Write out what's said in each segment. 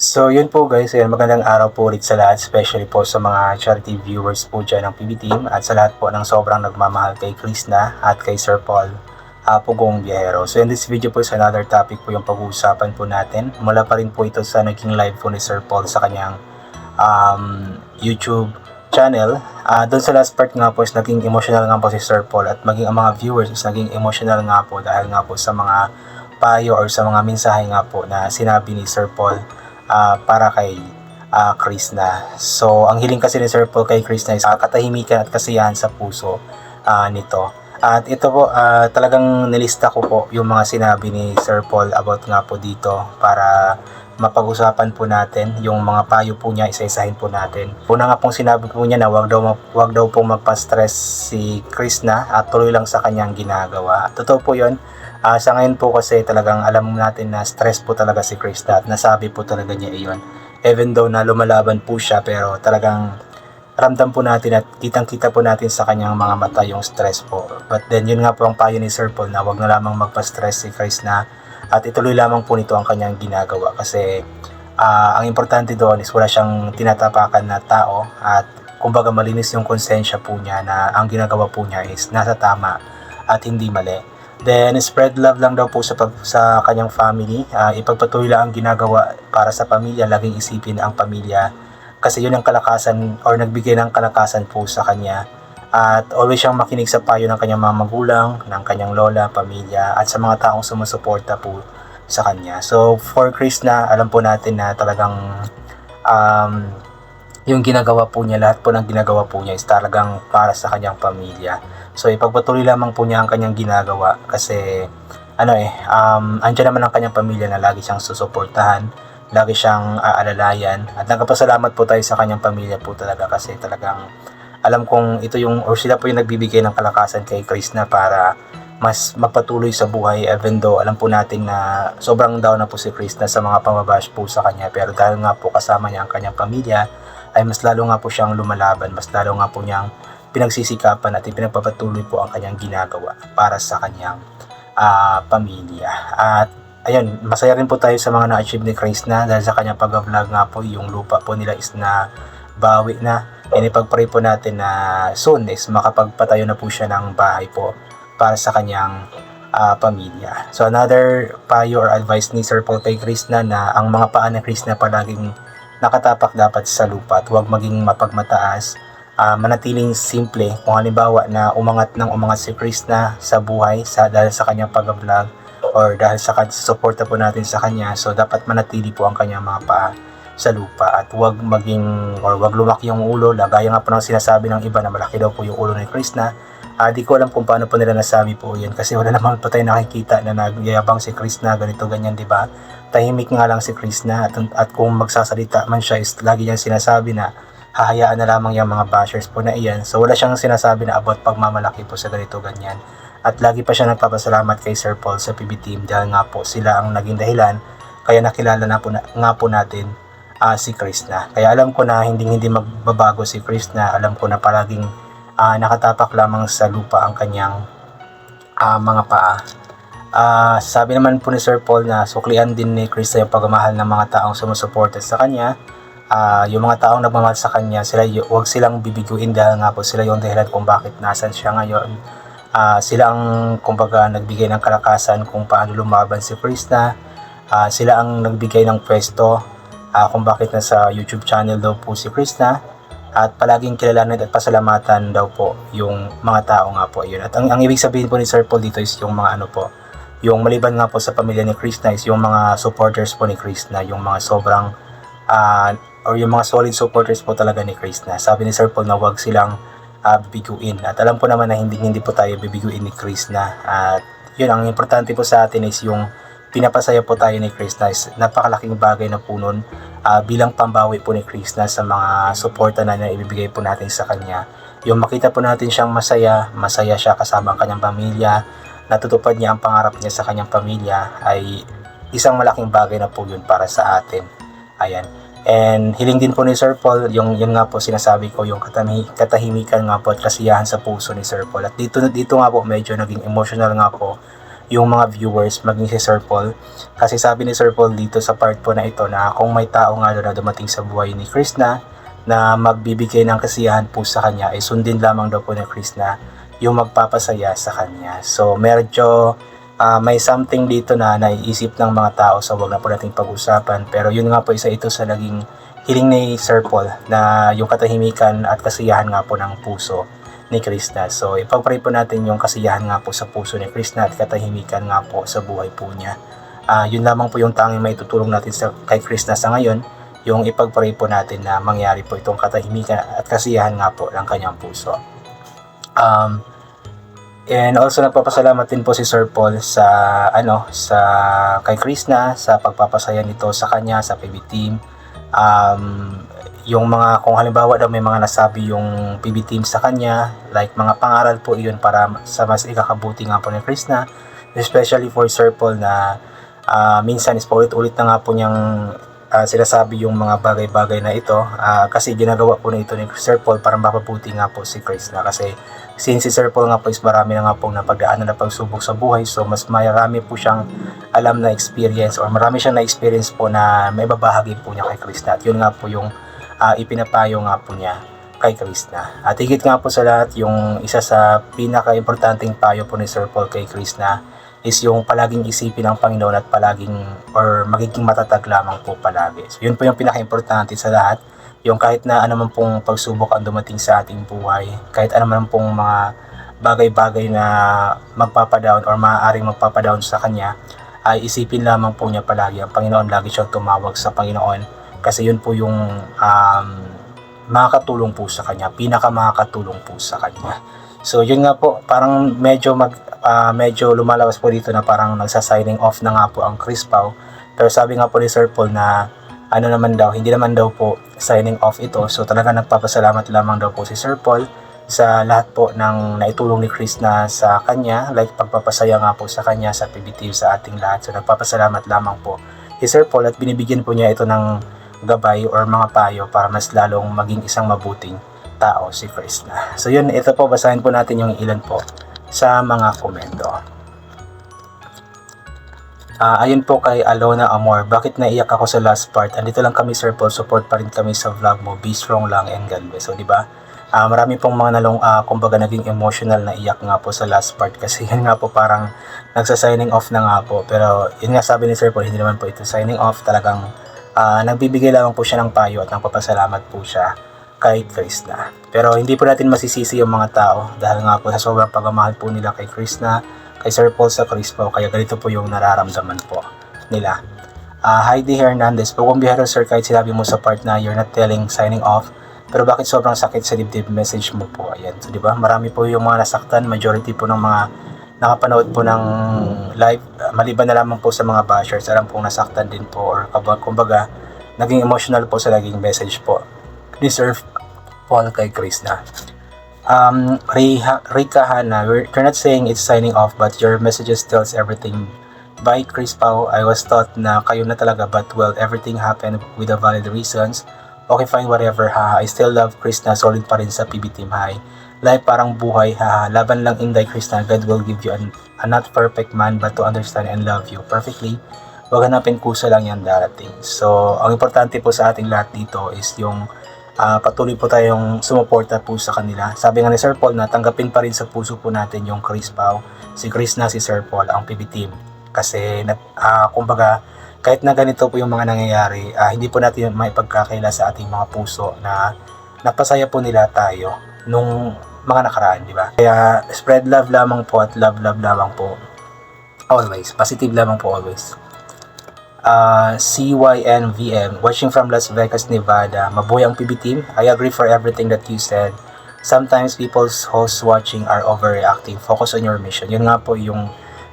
So yun po guys, ayan, magandang araw po ulit sa lahat, especially po sa mga charity viewers po dyan ng PB Team at sa lahat po ng sobrang nagmamahal kay Krishna at kay Sir Paul Pugong Biyahero. So in this video po is another topic po yung pag-uusapan po natin. Mula pa rin po ito sa naging live po ni Sir Paul sa kanyang YouTube channel. Doon sa last part nga po is naging emotional nga po si Sir Paul at maging ang mga viewers is naging emotional nga po dahil nga po sa mga payo or sa mga mensahe nga po na sinabi ni Sir Paul para kay Krishna. So, ang hiling kasi ni Sir Paul kay Krishna is katahimikan at kasiyahan sa puso nito. At ito po, talagang nilista ko po yung mga sinabi ni Sir Paul about nga po dito para mapag-usapan po natin yung mga payo po niya, isa-isahin po natin. Una nga pong sinabi po niya na wag daw pong magpa-stress si Krishna at tuloy lang sa kanyang ginagawa. Totoo po yun. Sa ngayon po kasi talagang alam natin na stress po talaga si Krishna at nasabi po talaga niya iyon. Even though na lumalaban po siya, pero talagang ramdam po natin at kitang-kita po natin sa kanyang mga mata yung stress po. But then yun nga po ang payo ni Sir Paul na wag na lamang magpa-stress si Krishna at ituloy lamang po nito ang kanyang ginagawa kasi ang importante doon is wala siyang tinatapakan na tao at kumbaga malinis yung konsensya po niya na ang ginagawa po niya is nasa tama at hindi mali. Then, spread love lang daw po sa kanyang family. Ipagpatuloy lang ang ginagawa para sa pamilya. Laging isipin ang pamilya. Kasi yun ang kalakasan or nagbigay ng kalakasan po sa kanya. At always siyang makinig sa payo ng kanyang mga magulang, ng kanyang lola, pamilya, at sa mga taong sumusuporta po sa kanya. So, for Krishna, alam po natin na talagang yung ginagawa po niya, lahat po ng ginagawa po niya is talagang para sa kanyang pamilya. So ipagpatuloy lamang po niya ang kanyang ginagawa kasi andyan naman ang kanyang pamilya na lagi siyang susuportahan, lagi siyang aalalayan at nagpapasalamat po tayo sa kanyang pamilya po talaga kasi talagang alam kong ito yung or sila po yung nagbibigay ng kalakasan kay Krishna para mas magpatuloy sa buhay even though alam po natin na sobrang down na po si Krishna sa mga pamabash po sa kanya, pero dahil nga po kasama niya ang kanyang pamilya ay mas lalo nga po siyang lumalaban, mas lalo nga po niyang pinagsisikapan at pinagpapatuloy po ang kanyang ginagawa para sa kanyang pamilya. At ayun, masaya rin po tayo sa mga na-achieve ni Krishna dahil sa kanyang pag-vlog nga po, yung lupa po nila is na bawi na. And ipag-pray po natin na soon is makapagpatayo na po siya ng bahay po para sa kanyang pamilya. So another payo or advice ni Sir Paul kay Krishna na ang mga paa ni Krishna palaging nakatapak dapat sa lupa at huwag maging mapagmataas. Manatiling simple. Kung halimbawa na umangat si Krishna sa buhay dahil sa kanyang pag-vlog or dahil sa suporta po natin sa kanya, so dapat manatili po ang kanyang mga paa sa lupa at wag lumaki yung ulo. Gaya nga po ng sinasabi ng iba na malaki daw po yung ulo ni Krishna. Di ko alam kung paano po nila nasabi po yun kasi wala naman po tayo nakikita na nagyayabang si Krishna ganito ganyan, di ba? Tahimik nga lang si Krishna at kung magsasalita man siya is lagi niyang sinasabi na hahayaan na lamang yung mga bashers po na iyan. So wala siyang sinasabi na about pagmamalaki po sa ganito ganyan. At lagi pa siya nagpapasalamat kay Sir Paul sa PB Team dahil nga po sila ang naging dahilan kaya nakilala na po nga po natin si Krishna. Kaya alam ko na hindi magbabago si Krishna. Alam ko na palaging nakatapak lamang sa lupa ang kanyang mga paa. Sabi naman po ni Sir Paul na suklian din ni Krishna yung pagmamahal ng mga taong sumusuporta sa kanya. Yung mga taong nagmamahal sa kanya, huwag silang bibiguin dahil nga po sila yung dahilan kung bakit nasan siya ngayon. Sila ang kumbaga nagbigay ng kalakasan kung paano lumaban si Krishna. Sila ang nagbigay ng pwesto kung bakit nasa YouTube channel daw po si Krishna. At palaging kilalanin at pasalamatan daw po yung mga tao nga po yun. At ang ibig sabihin po ni Sir Paul dito is yung mga yung maliban nga po sa pamilya ni Krishna is yung mga supporters po ni Krishna, yung mga sobrang or yung mga solid supporters po talaga ni Krishna. Sabi ni Sir Paul na huwag silang bibiguin. At alam po naman na hindi po tayo bibiguin ni Krishna. At yun, ang importante po sa atin is yung pinapasaya po tayo ni Krishna is napakalaking bagay na po nun bilang pambawi po ni Krishna sa mga suporta na ibibigay po natin sa kanya. Yung makita po natin siyang masaya siya kasama ang kanyang pamilya, natutupad niya ang pangarap niya sa kanyang pamilya ay isang malaking bagay na po yun para sa atin. Ayan. And hiling din po ni Sir Paul, yung nga po sinasabi ko, yung katahimikan nga po at kasiyahan sa puso ni Sir Paul. At dito nga po medyo naging emotional nga po yung mga viewers, maging si Sir Paul. Kasi sabi ni Sir Paul dito sa part po na ito na kung may tao nga na dumating sa buhay ni Krishna na magbibigay ng kasiyahan po sa kanya, ay sundin lamang daw po ni Krishna yung magpapasaya sa kanya. So medyo may something dito na naiisip ng mga tao, so wag na po nating pag-usapan. Pero yun nga po, isa ito sa naging hiling ni Sir Paul na yung katahimikan at kasiyahan nga po ng puso ni Krishna. So ipag-pray po natin yung kasiyahan nga po sa puso ni Krishna at katahimikan nga po sa buhay po niya. Yun lamang po yung tanging may tutulong natin kay Krishna sa ngayon, yung ipag-pray po natin na mangyari po itong katahimikan at kasiyahan nga po ng kanyang puso. And also nagpapasalamat din po si Sir Paul sa kay Krishna sa pagpapasaya nito sa kanya sa PB team. Yung mga, kung halimbawa daw may mga nasabi yung PB team sa kanya, like mga pangaral po iyon para sa mas ikakabuti nga po ni Krishna, especially for Sir Paul na minsan is paulit-ulit na nga po niyang sinasabi yung mga bagay-bagay na ito, kasi ginagawa po na ito ni Sir Paul para mapabuti nga po si Krishna. Kasi since si Sir Paul nga po is marami na nga pong napagdaanan na pagsubok sa buhay, so mas marami po siyang alam na experience or marami siyang na-experience po na may babahagi po niya kay Krishna. At yun nga po yung ipinapayo nga po niya kay Krishna. At higit nga po sa lahat, yung isa sa pinaka-importanting payo po ni Sir Paul kay Krishna is yung palaging isipin ng Panginoon at palaging or magiging matatag lamang po palagi. So yun po yung pinaka-importante sa lahat, yung kahit na ano man pong pagsubok ang dumating sa ating buhay, kahit ano man pong mga bagay-bagay na magpapadown or maaaring magpapadown sa kanya, ay isipin lamang po niya palagi ang Panginoon. Lagi siyang tumawag sa Panginoon kasi yun po yung makakatulong po sa kanya, pinaka-makakatulong po sa kanya. So yun nga po, parang medyo lumalabas po dito na parang nagsa-signing off na nga po ang Chris Pao. Pero sabi nga po ni Sir Paul na hindi naman daw po signing off ito. So talaga nagpapasalamat lamang daw po si Sir Paul sa lahat po ng naitulong ni Krishna sa kanya, like pagpapasaya nga po sa kanya sa PBT sa ating lahat. So nagpapasalamat lamang po si Sir Paul at binibigyan po niya ito ng gabay or mga payo para mas lalong maging isang mabuting tao si Krishna. So yun, ito po, basahin po natin yung ilan po sa mga komento. Ayun po kay Alona Amor, bakit naiyak ako sa last part? Andito lang kami Sir Paul, support pa rin kami sa vlog mo, be strong lang and God bless. So diba, marami pong mga kumbaga naging emotional na iyak nga po sa last part kasi yun nga po parang nagsa-signing off na nga po. Pero yun nga sabi ni Sir Paul, hindi naman po ito signing off, talagang nagbibigay lamang po siya ng payo at nagpapasalamat po siya kay Krishna. Pero hindi po natin masisisi yung mga tao dahil nga po sa sobrang pagmamahal po nila kay Krishna, kay Sir Paul sa Chris Pao, kaya ganito po yung nararamdaman po nila. Heidi Hernandez, kung biharo sir, kahit sinabi mo sa part na you're not telling signing off, pero bakit sobrang sakit sa dibdib, message mo po. Ayan, so diba, marami po yung mga nasaktan, majority po ng mga nakapanood po ng live, maliban na lamang po sa mga bashers, alam pong nasaktan din po or kumbaga naging emotional po sa naging message po ni Sir Paul kay Krishna. Rika Hana, you're not saying it's signing off but your messages tells everything. By Chris Pao, I was taught na kayo na talaga but well, everything happened with the valid reasons. Okay fine, whatever, haha. I still love Krishna, solid pa rin sa PB Team High. Life parang buhay, haha. Laban lang Inday Krishna, God will give you a not perfect man but to understand and love you perfectly. Huwag hanapin kusa lang yan darating. So, ang importante po sa ating lahat dito is yung patuloy po tayong sumuporta po sa kanila. Sabi nga ni Sir Paul na tanggapin pa rin sa puso po natin yung Chris Pao, si Krishna, si Sir Paul, ang PB Team. Kasi kumbaga kahit na ganito po yung mga nangyayari, hindi po natin maipagkakaila sa ating mga puso na napasaya po nila tayo nung mga nakaraan, di ba? Kaya spread love lamang po at love lamang po always. Positive lamang po always. CYNVM, watching from Las Vegas, Nevada. Mabuhay ang PB Team. I agree for everything that you said. Sometimes people's hosts watching are overreacting. Focus on your mission. Yun nga po yung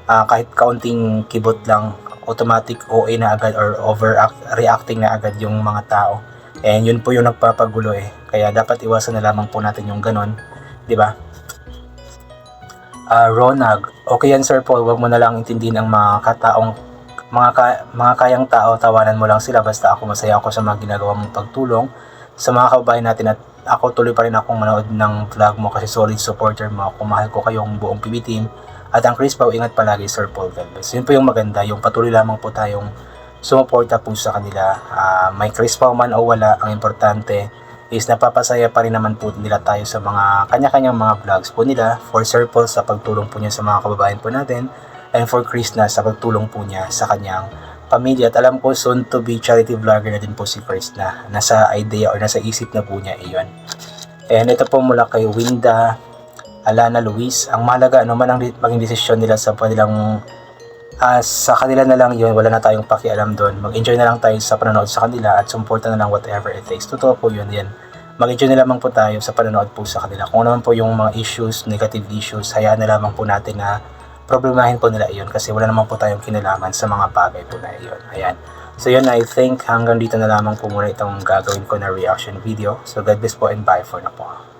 kahit kaunting kibot lang, automatic OA na agad or overreacting na agad yung mga tao. And yun po yung nagpapagulo eh. Kaya dapat iwasan na lamang po natin yung ganon. Diba? Ronag, okay yan Sir Paul, wag mo na lang intindihin ang mga kataong mga kayang tao, tawanan mo lang sila basta ako masaya ako sa mga ginagawa mong pagtulong sa mga kababayan natin at ako tuloy pa rin akong manood ng vlog mo kasi solid supporter mo ako, mahal ko kayong buong PB Team At ang Chris Pao, ingat palagi Sir Paul Galvez. Yun po yung maganda, yung patuloy lamang po tayong sumuporta po sa kanila. May Chris Pao man o wala, ang importante is napapasaya pa rin naman po nila tayo sa mga kanya-kanyang mga vlogs po nila. For Sir Paul sa pagtulong po niya sa mga kababayan po natin, and for Chris na sa pagtulong po niya sa kanyang pamilya. At alam ko soon to be charity vlogger na din po si Chris na nasa idea or nasa isip na po niya iyon. And ito po mula kay Winda Alana Luis, ang mahalaga ano man ang maging desisyon nila sa kanilang sa kanila na lang yun, wala na tayong pakialam doon. Mag-enjoy na lang tayo sa panonood sa kanila at sumporta na lang whatever it takes. Totoo po yun yan. Mag-enjoy na lamang po tayo sa panonood po sa kanila. Kung naman po yung mga issues, negative issues, hayaan na lamang po natin na problemahin po nila iyon kasi wala naman po tayong kinalaman sa mga bagay po na iyon. Ayan. So yun, I think hanggang dito na lamang po muna itong gagawin ko na reaction video. So God bless po and bye for now po.